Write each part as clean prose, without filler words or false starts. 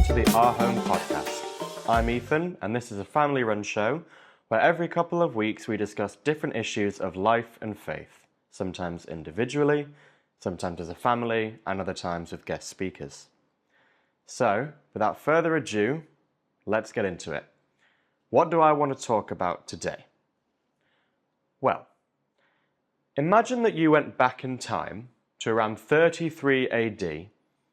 welcome to the Our Home podcast. I'm Ethan, and this is a family-run show where every couple of weeks we discuss different issues of life and faith, sometimes individually, sometimes as a family, and other times with guest speakers. So, without further ado, let's get into it. What do I want to talk about today? Well, imagine that you went back in time to around 33 AD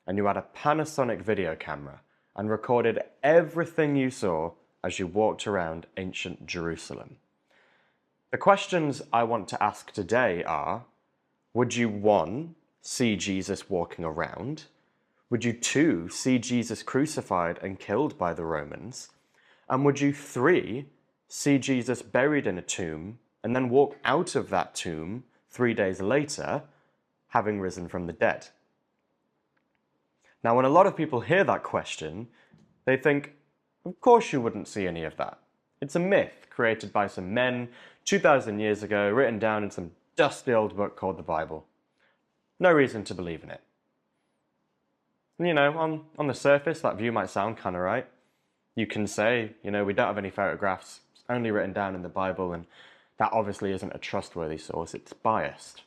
and you had a Panasonic video camera and recorded everything you saw as you walked around ancient Jerusalem. The questions I want to ask today are, would you 1, see Jesus walking around? Would you 2, see Jesus crucified and killed by the Romans? And would you 3, see Jesus buried in a tomb and then walk out of that tomb 3 days later, having risen from the dead? Now, when a lot of people hear that question, they think, of course you wouldn't see any of that. It's a myth created by some men 2,000 years ago, written down in some dusty old book called the Bible. No reason to believe in it. And, you know, on the surface, that view might sound kind of right. You can say, you know, we don't have any photographs, it's only written down in the Bible, and that obviously isn't a trustworthy source, it's biased.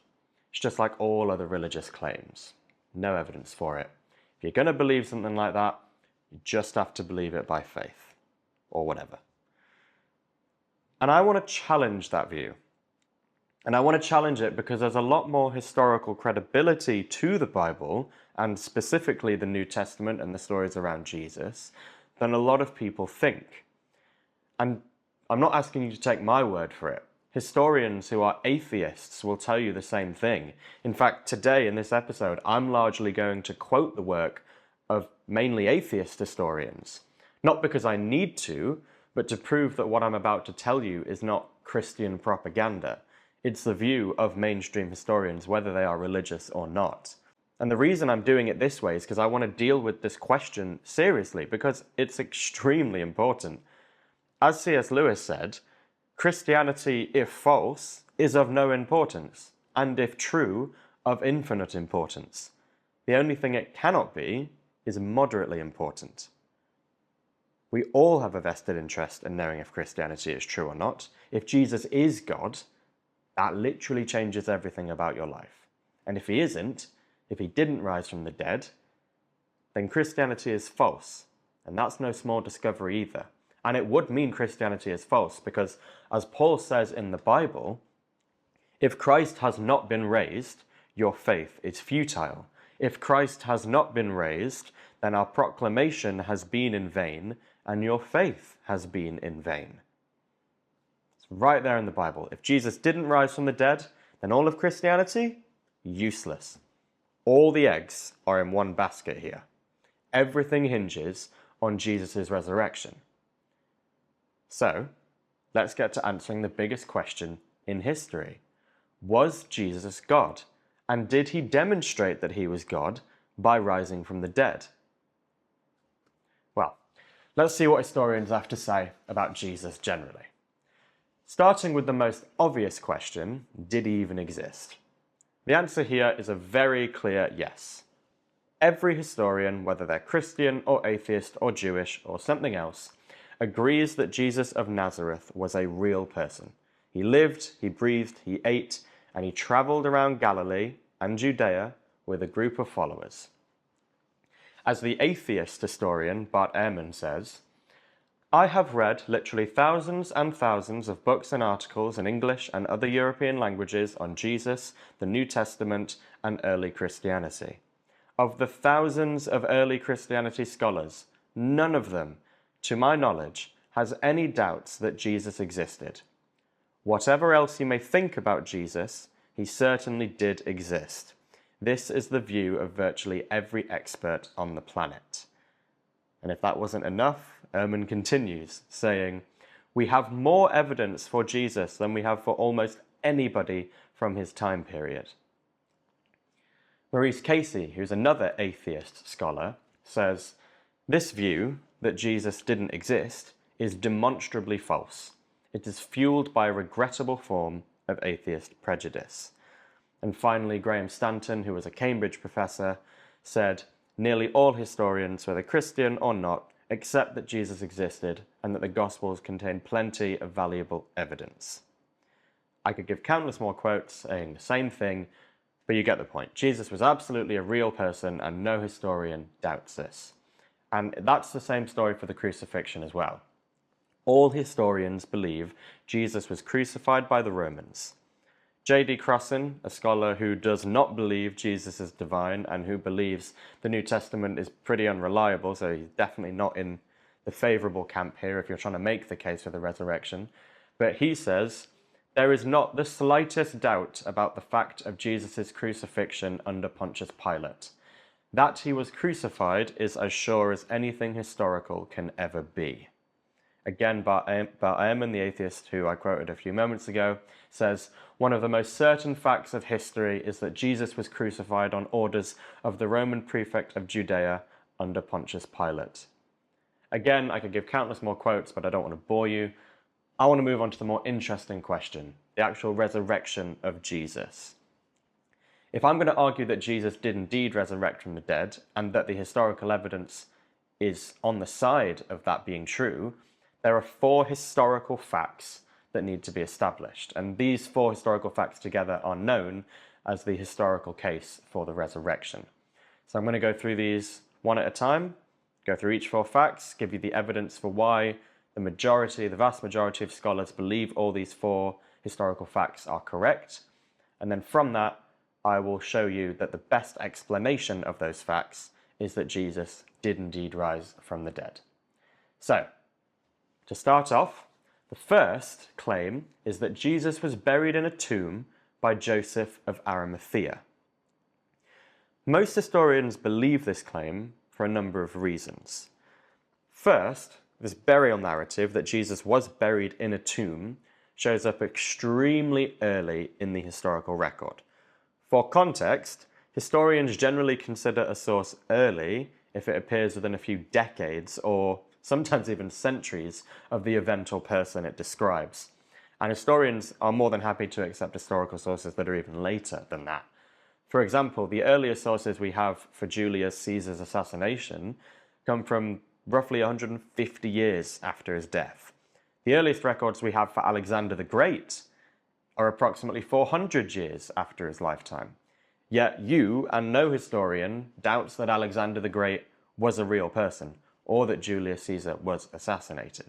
It's just like all other religious claims. No evidence for it. If you're going to believe something like that, you just have to believe it by faith, or whatever. And I want to challenge that view. And I want to challenge it because there's a lot more historical credibility to the Bible, and specifically the New Testament and the stories around Jesus, than a lot of people think. And I'm not asking you to take my word for it. Historians who are atheists will tell you the same thing. In fact, today in this episode, I'm largely going to quote the work of mainly atheist historians. Not because I need to, but to prove that what I'm about to tell you is not Christian propaganda. It's the view of mainstream historians, whether they are religious or not. And the reason I'm doing it this way is because I want to deal with this question seriously, because it's extremely important. As C.S. Lewis said, Christianity, if false, is of no importance, and if true, of infinite importance. The only thing it cannot be is moderately important. We all have a vested interest in knowing if Christianity is true or not. If Jesus is God, that literally changes everything about your life. And if he isn't, if he didn't rise from the dead, then Christianity is false. And that's no small discovery either. And it would mean Christianity is false because, as Paul says in the Bible, if Christ has not been raised, your faith is futile. If Christ has not been raised, then our proclamation has been in vain, and your faith has been in vain. It's right there in the Bible. If Jesus didn't rise from the dead, then all of Christianity, useless. All the eggs are in one basket here. Everything hinges on Jesus' resurrection. So, let's get to answering the biggest question in history. Was Jesus God? And did he demonstrate that he was God by rising from the dead? Well, let's see what historians have to say about Jesus generally. Starting with the most obvious question, did he even exist? The answer here is a very clear yes. Every historian, whether they're Christian or atheist or Jewish or something else, agrees that Jesus of Nazareth was a real person. He lived, he breathed, he ate, and he traveled around Galilee and Judea with a group of followers. As the atheist historian Bart Ehrman says, I have read literally thousands and thousands of books and articles in English and other European languages on Jesus, the New Testament, and early Christianity. Of the thousands of early Christianity scholars, none of them, to my knowledge, has any doubts that Jesus existed. Whatever else you may think about Jesus, he certainly did exist. This is the view of virtually every expert on the planet. And if that wasn't enough, Ehrman continues, saying, we have more evidence for Jesus than we have for almost anybody from his time period. Maurice Casey, who's another atheist scholar, says, this view, that Jesus didn't exist, is demonstrably false. It is fueled by a regrettable form of atheist prejudice. And finally, Graham Stanton, who was a Cambridge professor, said, Nearly all historians, whether Christian or not, accept that Jesus existed and that the Gospels contain plenty of valuable evidence. I could give countless more quotes saying the same thing, but you get the point. Jesus was absolutely a real person, and no historian doubts this. And that's the same story for the crucifixion as well. All historians believe Jesus was crucified by the Romans. J.D. Crossan, a scholar who does not believe Jesus is divine and who believes the New Testament is pretty unreliable, so he's definitely not in the favourable camp here if you're trying to make the case for the resurrection, but he says, there is not the slightest doubt about the fact of Jesus' crucifixion under Pontius Pilate. That he was crucified is as sure as anything historical can ever be. Again, Bart Ehrman, the atheist who I quoted a few moments ago, says, one of the most certain facts of history is that Jesus was crucified on orders of the Roman prefect of Judea under Pontius Pilate. Again, I could give countless more quotes, but I don't want to bore you. I want to move on to the more interesting question, the actual resurrection of Jesus. If I'm going to argue that Jesus did indeed resurrect from the dead, and that the historical evidence is on the side of that being true, there are 4 historical facts that need to be established, and these 4 historical facts together are known as the historical case for the resurrection. So I'm going to go through these one at a time, go through each 4 facts, give you the evidence for why the vast majority of scholars believe all these 4 historical facts are correct, and then from that I will show you that the best explanation of those facts is that Jesus did indeed rise from the dead. So, to start off, the first claim is that Jesus was buried in a tomb by Joseph of Arimathea. Most historians believe this claim for a number of reasons. First, this burial narrative that Jesus was buried in a tomb shows up extremely early in the historical record. For context, historians generally consider a source early if it appears within a few decades or sometimes even centuries of the event or person it describes. And historians are more than happy to accept historical sources that are even later than that. For example, the earliest sources we have for Julius Caesar's assassination come from roughly 150 years after his death. The earliest records we have for Alexander the Great are approximately 400 years after his lifetime. Yet you and no historian doubts that Alexander the Great was a real person, or that Julius Caesar was assassinated.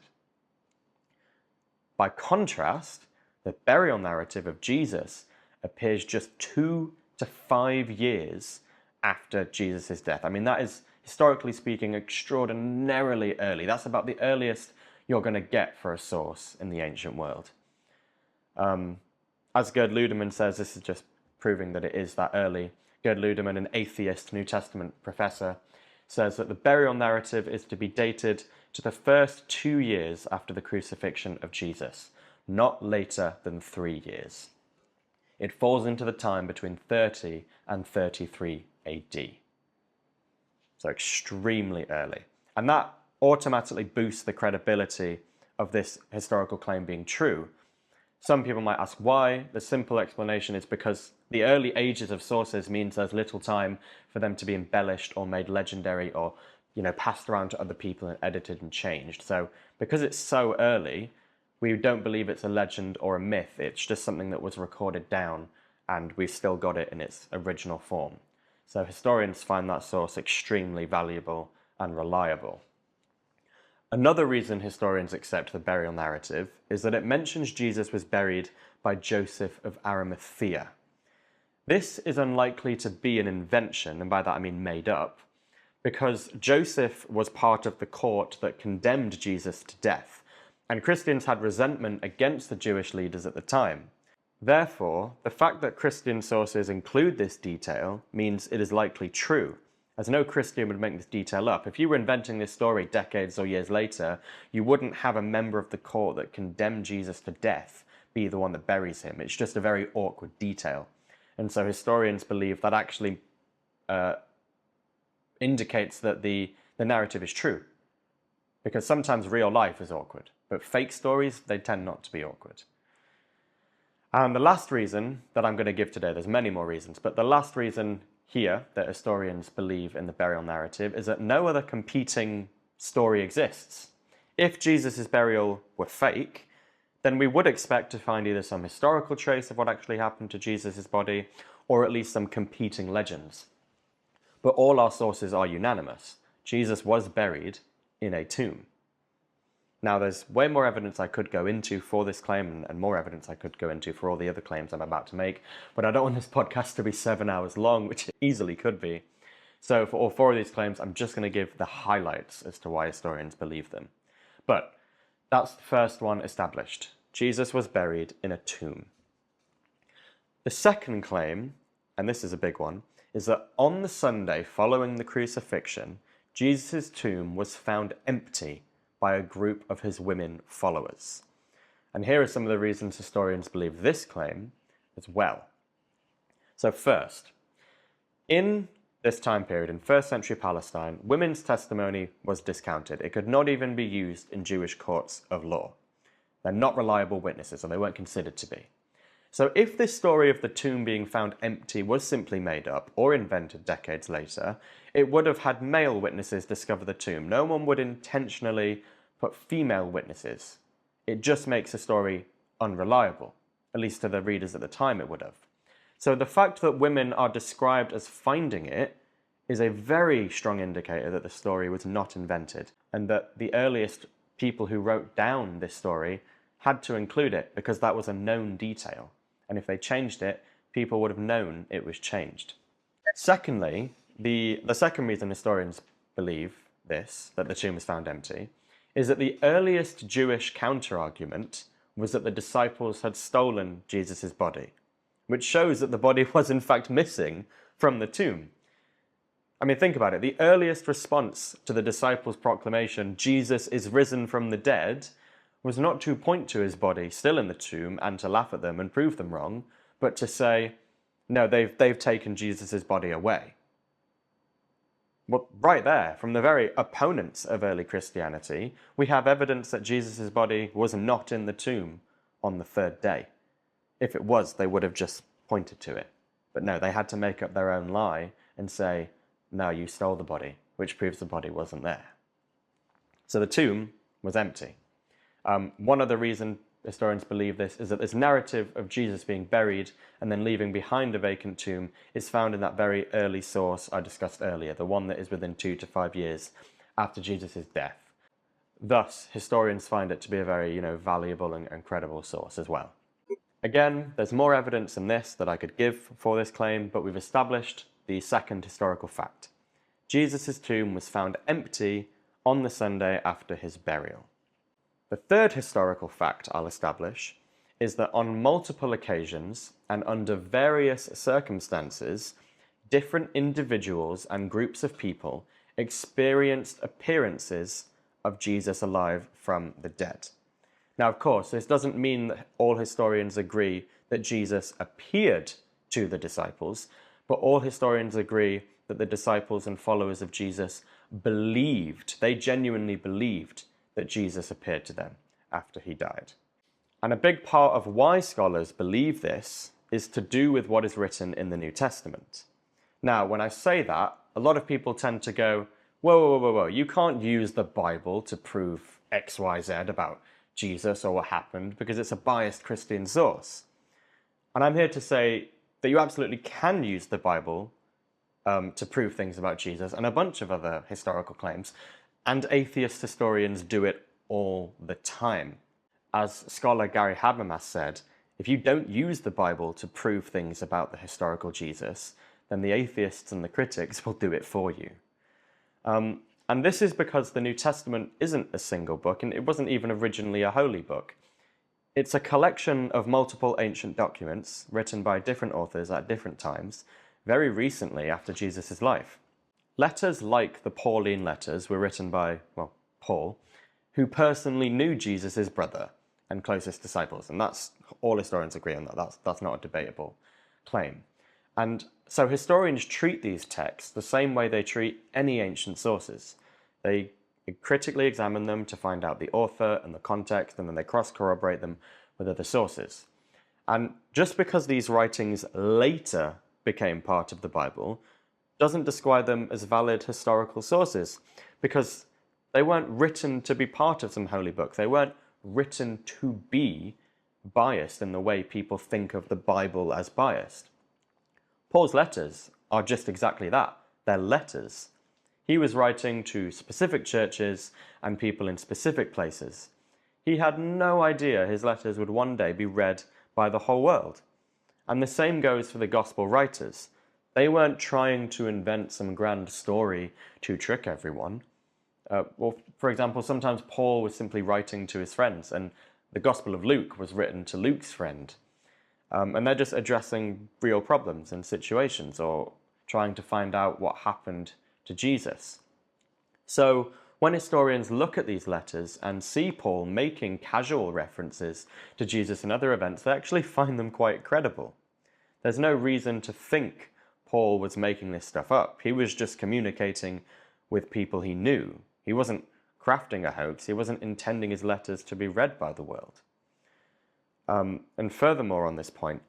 By contrast, the burial narrative of Jesus appears just 2 to 5 years after Jesus' death. I mean, that is, historically speaking, extraordinarily early. That's about the earliest you're going to get for a source in the ancient world. As Gerd Ludemann says, this is just proving that it is that early. Gerd Ludemann, an atheist New Testament professor, says that the burial narrative is to be dated to the first 2 years after the crucifixion of Jesus, not later than 3 years. It falls into the time between 30 and 33 AD. So extremely early. And that automatically boosts the credibility of this historical claim being true. Some people might ask why. The simple explanation is because the early ages of sources means there's little time for them to be embellished or made legendary or, passed around to other people and edited and changed. So because it's so early, we don't believe it's a legend or a myth. It's just something that was recorded down and we've still got it in its original form. So historians find that source extremely valuable and reliable. Another reason historians accept the burial narrative is that it mentions Jesus was buried by Joseph of Arimathea. This is unlikely to be an invention, and by that I mean made up, because Joseph was part of the court that condemned Jesus to death, and Christians had resentment against the Jewish leaders at the time. Therefore, the fact that Christian sources include this detail means it is likely true, as no Christian would make this detail up. If you were inventing this story decades or years later, you wouldn't have a member of the court that condemned Jesus to death be the one that buries him. It's just a very awkward detail. And so historians believe that actually indicates that the narrative is true. Because sometimes real life is awkward, but fake stories, they tend not to be awkward. And the last reason that I'm going to give today, there's many more reasons, but the last reason here that historians believe in the burial narrative is that no other competing story exists. If Jesus' burial were fake, then we would expect to find either some historical trace of what actually happened to Jesus' body, or at least some competing legends. But all our sources are unanimous. Jesus was buried in a tomb. Now, there's way more evidence I could go into for this claim, and more evidence I could go into for all the other claims I'm about to make, but I don't want this podcast to be 7 hours long, which it easily could be. So for all four of these claims, I'm just going to give the highlights as to why historians believe them. But that's the first one established. Jesus was buried in a tomb. The second claim, and this is a big one, is that on the Sunday following the crucifixion, Jesus' tomb was found empty by a group of his women followers. And here are some of the reasons historians believe this claim as well. So first, in this time period, in first century Palestine, women's testimony was discounted. It could not even be used in Jewish courts of law. They're not reliable witnesses, and they weren't considered to be. So if this story of the tomb being found empty was simply made up or invented decades later, it would have had male witnesses discover the tomb. No one would intentionally put female witnesses. It just makes a story unreliable, at least to the readers at the time it would have. So the fact that women are described as finding it is a very strong indicator that the story was not invented, and that the earliest people who wrote down this story had to include it because that was a known detail. And if they changed it, people would have known it was changed. Secondly, the second reason historians believe this, that the tomb was found empty, is that the earliest Jewish counter-argument was that the disciples had stolen Jesus' body, which shows that the body was in fact missing from the tomb. I mean, think about it. The earliest response to the disciples' proclamation, Jesus is risen from the dead, was not to point to his body still in the tomb and to laugh at them and prove them wrong, but to say, no, they've taken Jesus' body away. Well, right there, from the very opponents of early Christianity, we have evidence that Jesus' body was not in the tomb on the third day. If it was, they would have just pointed to it. But no, they had to make up their own lie and say, no, you stole the body, which proves the body wasn't there. So the tomb was empty. One other reason historians believe this is that this narrative of Jesus being buried and then leaving behind a vacant tomb is found in that very early source I discussed earlier, the one that is within 2 to 5 years after Jesus' death. Thus, historians find it to be a very, valuable and credible source as well. Again, there's more evidence than this that I could give for this claim, but we've established the second historical fact. Jesus' tomb was found empty on the Sunday after his burial. The third historical fact I'll establish is that on multiple occasions and under various circumstances, different individuals and groups of people experienced appearances of Jesus alive from the dead. Now, of course, this doesn't mean that all historians agree that Jesus appeared to the disciples, but all historians agree that the disciples and followers of Jesus believed, they genuinely believed, that Jesus appeared to them after he died. And a big part of why scholars believe this is to do with what is written in the New Testament. Now, when I say that, a lot of people tend to go, whoa, you can't use the Bible to prove X, Y, Z about Jesus or what happened because it's a biased Christian source. And I'm here to say that you absolutely can use the Bible to prove things about Jesus and a bunch of other historical claims, and atheist historians do it all the time. As scholar Gary Habermas said, if you don't use the Bible to prove things about the historical Jesus, then the atheists and the critics will do it for you. And this is because the New Testament isn't a single book, and it wasn't even originally a holy book. It's a collection of multiple ancient documents written by different authors at different times, very recently after Jesus' life. Letters like the Pauline letters were written by, Paul, who personally knew Jesus' brother and closest disciples. And that's, all historians agree on that. That's not a debatable claim. And so historians treat these texts the same way they treat any ancient sources. They critically examine them to find out the author and the context, and then they cross-corroborate them with other sources. And just because these writings later became part of the Bible doesn't describe them as valid historical sources because they weren't written to be part of some holy book. They weren't written to be biased in the way people think of the Bible as biased. Paul's letters are just exactly that. They're letters. He was writing to specific churches and people in specific places. He had no idea his letters would one day be read by the whole world. And the same goes for the gospel writers. They weren't trying to invent some grand story to trick everyone. Well, for example, sometimes Paul was simply writing to his friends, and the Gospel of Luke was written to Luke's friend. And they're just addressing real problems and situations, or trying to find out what happened to Jesus. So when historians look at these letters and see Paul making casual references to Jesus and other events, they actually find them quite credible. There's no reason to think Paul was making this stuff up. He was just communicating with people he knew. He wasn't crafting a hoax. He wasn't intending his letters to be read by the world. And furthermore on this point,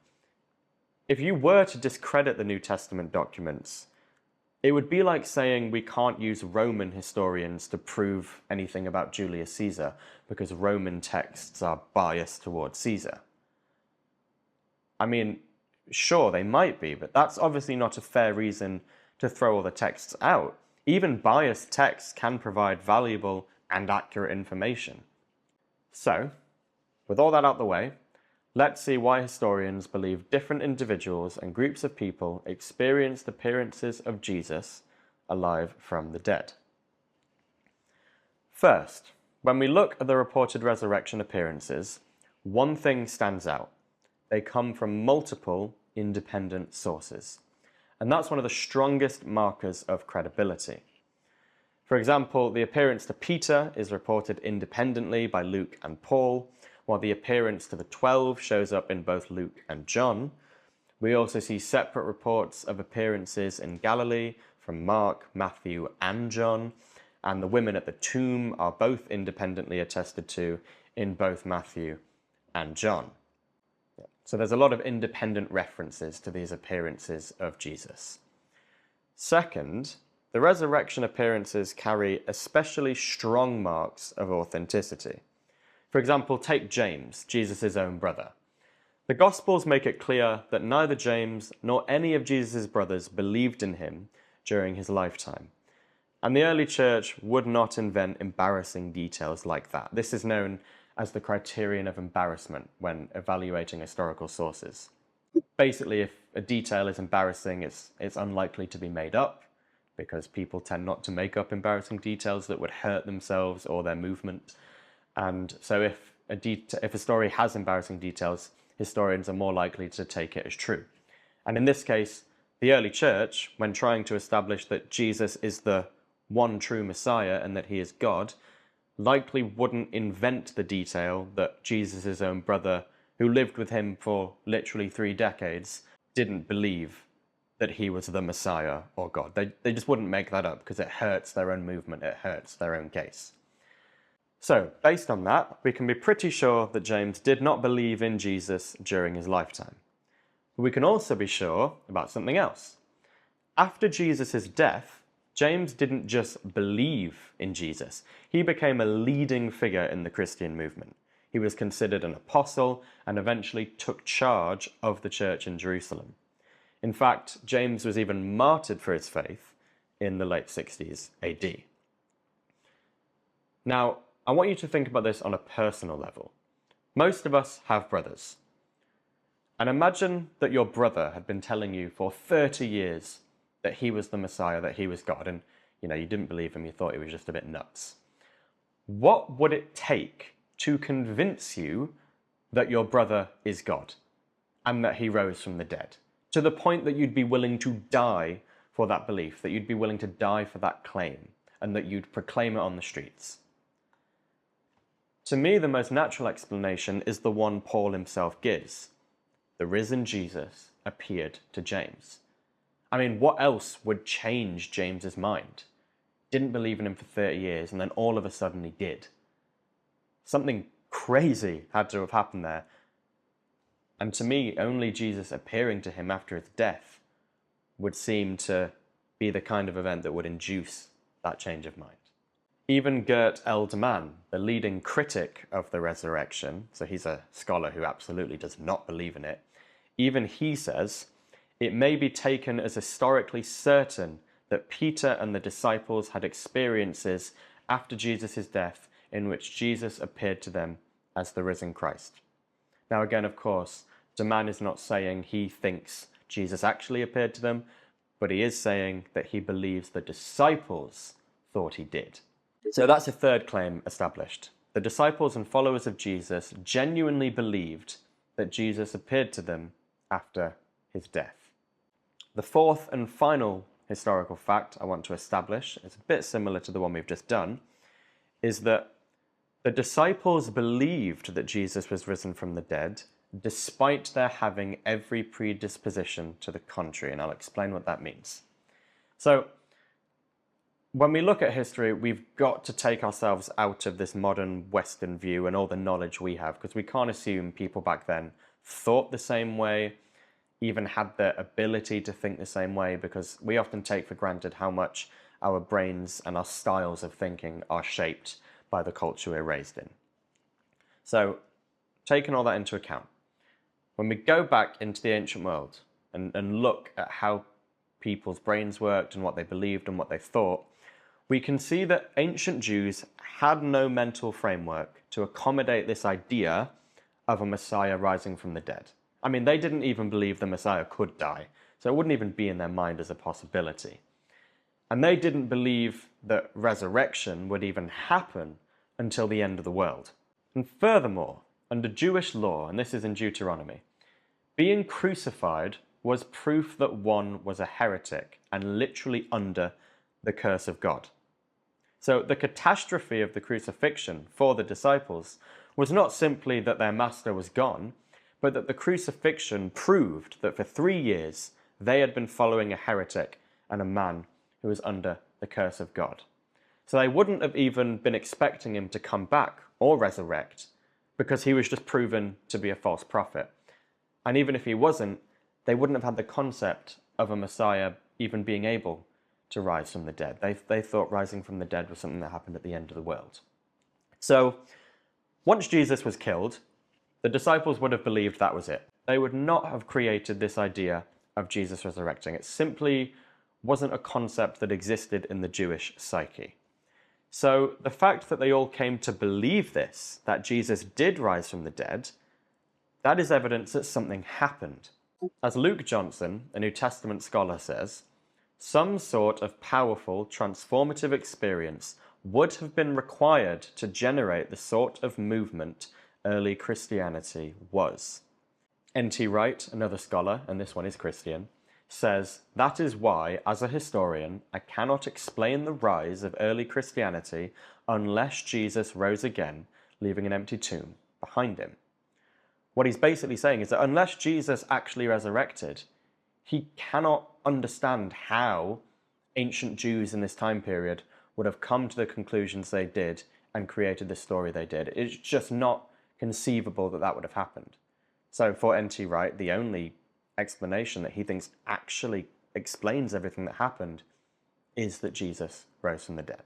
if you were to discredit the New Testament documents, it would be like saying we can't use Roman historians to prove anything about Julius Caesar because Roman texts are biased towards Caesar. I mean, sure, they might be, but that's obviously not a fair reason to throw all the texts out. Even biased texts can provide valuable and accurate information. So, with all that out the way, let's see why historians believe different individuals and groups of people experienced appearances of Jesus alive from the dead. First, when we look at the reported resurrection appearances, one thing stands out. They come from multiple independent sources. And that's one of the strongest markers of credibility. For example, the appearance to Peter is reported independently by Luke and Paul, while the appearance to the 12 shows up in both Luke and John. We also see separate reports of appearances in Galilee from Mark, Matthew, and John, and the women at the tomb are both independently attested to in both Matthew and John. So there's a lot of independent references to these appearances of Jesus. Second, the resurrection appearances carry especially strong marks of authenticity. For example, take James, Jesus' own brother. The Gospels make it clear that neither James nor any of Jesus' brothers believed in him during his lifetime. And the early church would not invent embarrassing details like that. This is known as the criterion of embarrassment when evaluating historical sources. Basically, if a detail is embarrassing, it's unlikely to be made up, because people tend not to make up embarrassing details that would hurt themselves or their movement. And so if a story has embarrassing details, historians are more likely to take it as true. And in this case, the early church, when trying to establish that Jesus is the one true Messiah and that he is God, likely wouldn't invent the detail that Jesus' own brother, who lived with him for literally 3 decades, didn't believe that he was the Messiah or God. They just wouldn't make that up because it hurts their own movement, it hurts their own case. So, based on that, we can be pretty sure that James did not believe in Jesus during his lifetime. But we can also be sure about something else. After Jesus' death, James didn't just believe in Jesus. He became a leading figure in the Christian movement. He was considered an apostle and eventually took charge of the church in Jerusalem. In fact, James was even martyred for his faith in the late 60s AD. Now, I want you to think about this on a personal level. Most of us have brothers. And imagine that your brother had been telling you for 30 years that he was the Messiah, that he was God, and you didn't believe him, you thought he was just a bit nuts. What would it take to convince you that your brother is God and that he rose from the dead, to the point that you'd be willing to die for that belief, that you'd be willing to die for that claim, and that you'd proclaim it on the streets? To me, the most natural explanation is the one Paul himself gives. The risen Jesus appeared to James. I mean, what else would change James's mind? Didn't believe in him for 30 years, and then all of a sudden he did. Something crazy had to have happened there. And to me, only Jesus appearing to him after his death would seem to be the kind of event that would induce that change of mind. Even Gert Eldman, the leading critic of the resurrection, so he's a scholar who absolutely does not believe in it, even he says, it may be taken as historically certain that Peter and the disciples had experiences after Jesus' death in which Jesus appeared to them as the risen Christ. Now again, of course, de Man is not saying he thinks Jesus actually appeared to them, but he is saying that he believes the disciples thought he did. So that's a third claim established. The disciples and followers of Jesus genuinely believed that Jesus appeared to them after his death. The fourth and final historical fact I want to establish, it's a bit similar to the one we've just done, is that the disciples believed that Jesus was risen from the dead, despite their having every predisposition to the contrary, and I'll explain what that means. So, when we look at history, we've got to take ourselves out of this modern Western view and all the knowledge we have, because we can't assume people back then thought the same way, even had the ability to think the same way, because we often take for granted how much our brains and our styles of thinking are shaped by the culture we're raised in. So, taking all that into account, when we go back into the ancient world and look at how people's brains worked and what they believed and what they thought, we can see that ancient Jews had no mental framework to accommodate this idea of a Messiah rising from the dead. I mean, they didn't even believe the Messiah could die, so it wouldn't even be in their mind as a possibility. And they didn't believe that resurrection would even happen until the end of the world. And furthermore, under Jewish law, and this is in Deuteronomy, being crucified was proof that one was a heretic and literally under the curse of God. So the catastrophe of the crucifixion for the disciples was not simply that their master was gone, but that the crucifixion proved that for 3 years they had been following a heretic and a man who was under the curse of God. So they wouldn't have even been expecting him to come back or resurrect, because he was just proven to be a false prophet. And even if he wasn't, they wouldn't have had the concept of a Messiah even being able to rise from the dead. They thought rising from the dead was something that happened at the end of the world. So once Jesus was killed, the disciples would have believed that was it. They would not have created this idea of Jesus resurrecting. It simply wasn't a concept that existed in the Jewish psyche. So the fact that they all came to believe this, that Jesus did rise from the dead, that is evidence that something happened. As Luke Johnson, a New Testament scholar, says, some sort of powerful, transformative experience would have been required to generate the sort of movement early Christianity was. N.T. Wright, another scholar, and this one is Christian, says, that is why, as a historian, I cannot explain the rise of early Christianity unless Jesus rose again, leaving an empty tomb behind him. What he's basically saying is that unless Jesus actually resurrected, he cannot understand how ancient Jews in this time period would have come to the conclusions they did and created the story they did. It's just not conceivable that that would have happened. So for N.T. Wright, the only explanation that he thinks actually explains everything that happened is that Jesus rose from the dead.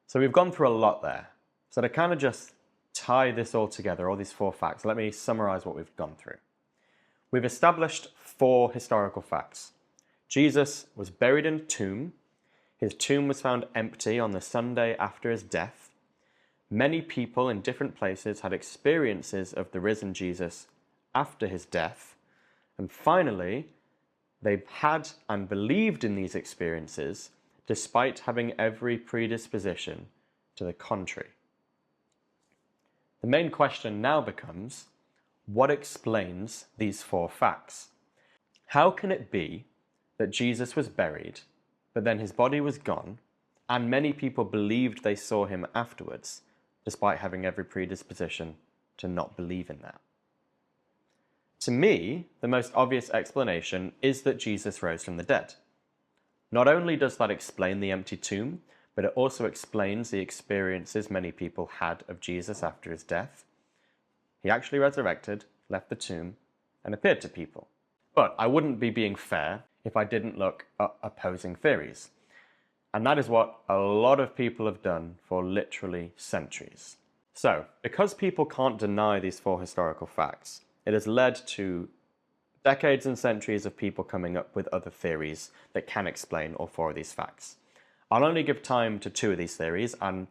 So we've gone through a lot there. So to kind of just tie this all together, all these 4 facts, let me summarize what we've gone through. We've established 4 historical facts. Jesus was buried in a tomb. His tomb was found empty on the Sunday after his death. Many people in different places had experiences of the risen Jesus after his death. And finally, they had and believed in these experiences despite having every predisposition to the contrary. The main question now becomes, what explains these 4 facts? How can it be that Jesus was buried, but then his body was gone, and many people believed they saw him afterwards, despite having every predisposition to not believe in that? To me, the most obvious explanation is that Jesus rose from the dead. Not only does that explain the empty tomb, but it also explains the experiences many people had of Jesus after his death. He actually resurrected, left the tomb, and appeared to people. But I wouldn't be being fair if I didn't look at opposing theories. And that is what a lot of people have done for literally centuries. So, because people can't deny these four historical facts, it has led to decades and centuries of people coming up with other theories that can explain all four of these facts. I'll only give time to two of these theories, and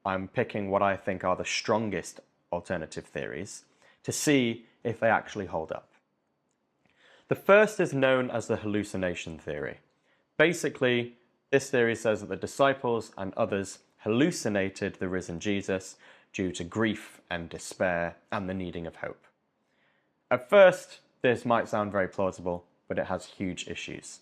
I'm picking what I think are the strongest alternative theories to see if they actually hold up. The first is known as the hallucination theory. Basically, this theory says that the disciples and others hallucinated the risen Jesus due to grief and despair and the needing of hope. At first, this might sound very plausible, but it has huge issues.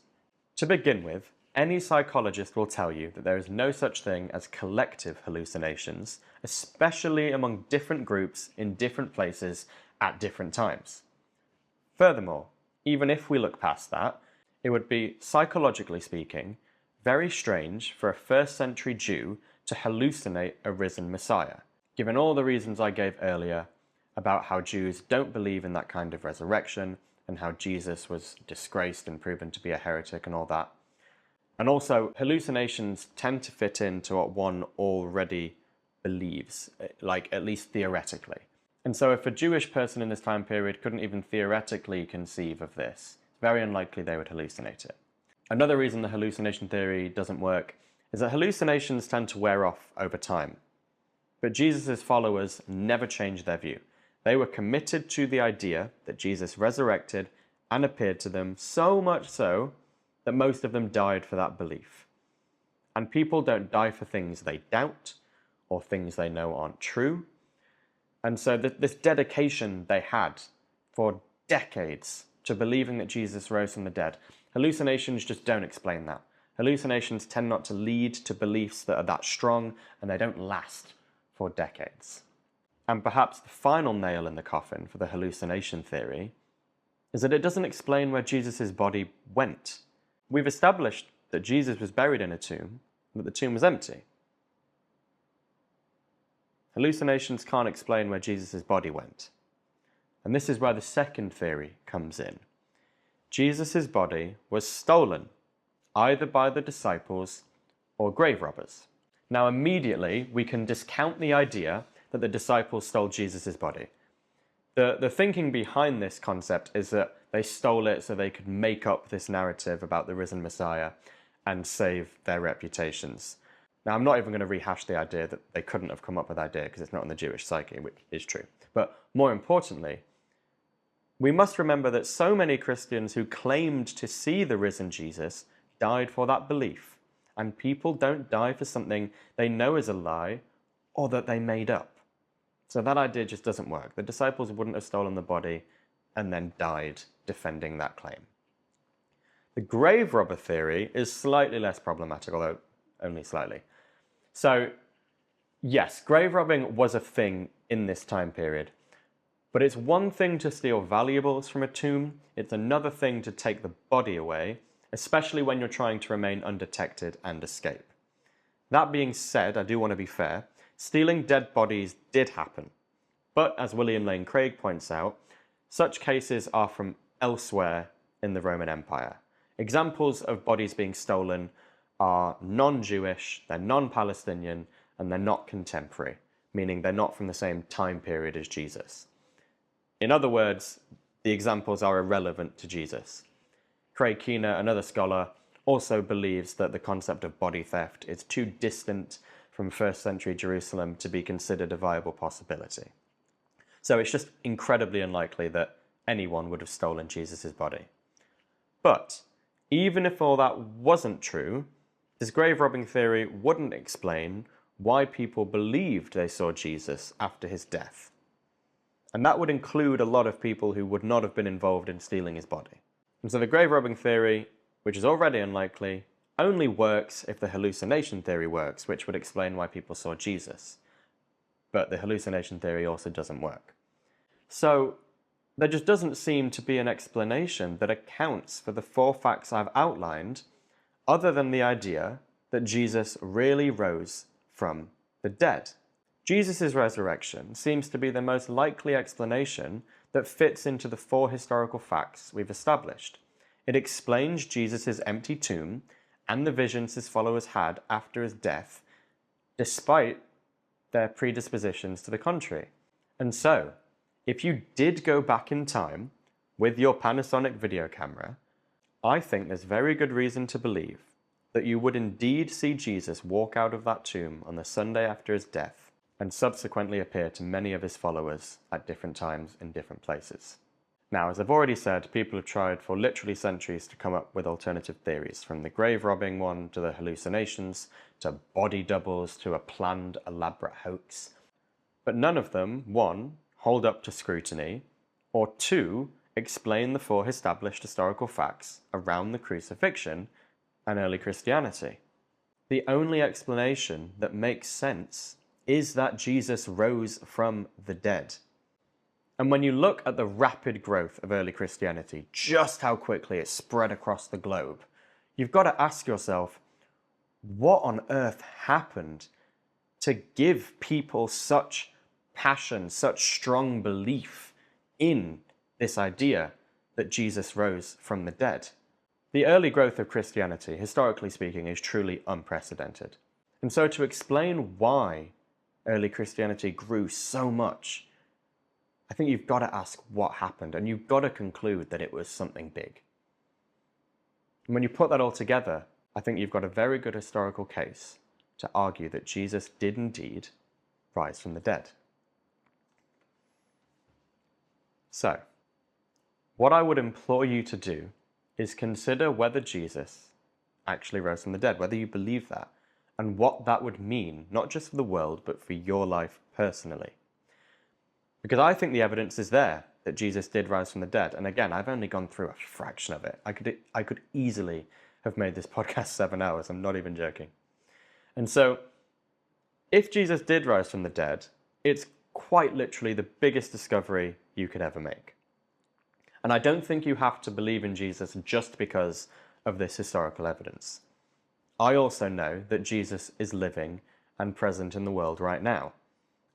To begin with, any psychologist will tell you that there is no such thing as collective hallucinations, especially among different groups in different places at different times. Furthermore, even if we look past that, it would be, psychologically speaking, very strange for a first century Jew to hallucinate a risen Messiah, given all the reasons I gave earlier about how Jews don't believe in that kind of resurrection and how Jesus was disgraced and proven to be a heretic and all that. And also, hallucinations tend to fit into what one already believes, like at least theoretically. And so if a Jewish person in this time period couldn't even theoretically conceive of this, it's very unlikely they would hallucinate it. Another reason the hallucination theory doesn't work is that hallucinations tend to wear off over time. But Jesus' followers never changed their view. They were committed to the idea that Jesus resurrected and appeared to them, so much so that most of them died for that belief. And people don't die for things they doubt or things they know aren't true. And so this dedication they had for decades to believing that Jesus rose from the dead, hallucinations just don't explain that. Hallucinations tend not to lead to beliefs that are that strong, and they don't last for decades. And perhaps the final nail in the coffin for the hallucination theory is that it doesn't explain where Jesus' body went. We've established that Jesus was buried in a tomb, but the tomb was empty. Hallucinations can't explain where Jesus' body went. And this is where the second theory comes in. Jesus' body was stolen, either by the disciples or grave robbers. Now immediately we can discount the idea that the disciples stole Jesus' body. The thinking behind this concept is that they stole it so they could make up this narrative about the risen Messiah and save their reputations. Now, I'm not even going to rehash the idea that they couldn't have come up with the idea because it's not in the Jewish psyche, which is true. But more importantly, we must remember that so many Christians who claimed to see the risen Jesus died for that belief. And people don't die for something they know is a lie or that they made up. So that idea just doesn't work. The disciples wouldn't have stolen the body and then died defending that claim. The grave robber theory is slightly less problematic, although only slightly. So, yes, grave robbing was a thing in this time period, but it's one thing to steal valuables from a tomb, it's another thing to take the body away, especially when you're trying to remain undetected and escape. That being said, I do want to be fair, stealing dead bodies did happen, but as William Lane Craig points out, such cases are from elsewhere in the Roman Empire. Examples of bodies being stolen are non-Jewish, they're non-Palestinian, and they're not contemporary, meaning they're not from the same time period as Jesus. In other words, the examples are irrelevant to Jesus. Craig Keener, another scholar, also believes that the concept of body theft is too distant from first century Jerusalem to be considered a viable possibility. So it's just incredibly unlikely that anyone would have stolen Jesus' body. But even if all that wasn't true, this grave robbing theory wouldn't explain why people believed they saw Jesus after his death. And that would include a lot of people who would not have been involved in stealing his body. And so the grave robbing theory, which is already unlikely, only works if the hallucination theory works, which would explain why people saw Jesus. But the hallucination theory also doesn't work. So there just doesn't seem to be an explanation that accounts for the four facts I've outlined, other than the idea that Jesus really rose from the dead. Jesus' resurrection seems to be the most likely explanation that fits into the four historical facts we've established. It explains Jesus' empty tomb and the visions his followers had after his death, despite their predispositions to the contrary. And so, if you did go back in time with your Panasonic video camera, I think there's very good reason to believe that you would indeed see Jesus walk out of that tomb on the Sunday after his death and subsequently appear to many of his followers at different times in different places. Now, as I've already said, people have tried for literally centuries to come up with alternative theories, from the grave robbing one to the hallucinations, to body doubles, to a planned, elaborate hoax. But none of them, one, hold up to scrutiny, or two, explain the four established historical facts around the crucifixion and early Christianity. The only explanation that makes sense is that Jesus rose from the dead. And when you look at the rapid growth of early Christianity, just how quickly it spread across the globe, you've got to ask yourself, what on earth happened to give people such passion, such strong belief in this idea that Jesus rose from the dead? The early growth of Christianity, historically speaking, is truly unprecedented. And so to explain why early Christianity grew so much, I think you've got to ask what happened, and you've got to conclude that it was something big. And when you put that all together, I think you've got a very good historical case to argue that Jesus did indeed rise from the dead. So, what I would implore you to do is consider whether Jesus actually rose from the dead, whether you believe that, and what that would mean, not just for the world, but for your life personally. Because I think the evidence is there that Jesus did rise from the dead. And again, I've only gone through a fraction of it. I could easily have made this podcast 7 hours. I'm not even joking. And so, if Jesus did rise from the dead, it's quite literally the biggest discovery you could ever make. And I don't think you have to believe in Jesus just because of this historical evidence. I also know that Jesus is living and present in the world right now.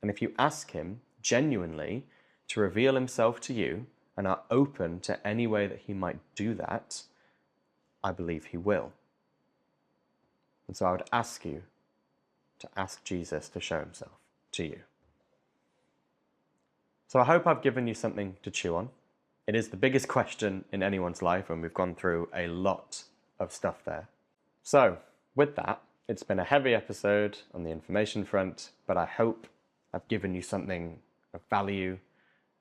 And if you ask him genuinely to reveal himself to you and are open to any way that he might do that, I believe he will. And so I would ask you to ask Jesus to show himself to you. So I hope I've given you something to chew on. It is the biggest question in anyone's life, and we've gone through a lot of stuff there. So with that, it's been a heavy episode on the information front, but I hope I've given you something of value,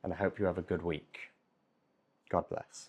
and I hope you have a good week. God bless.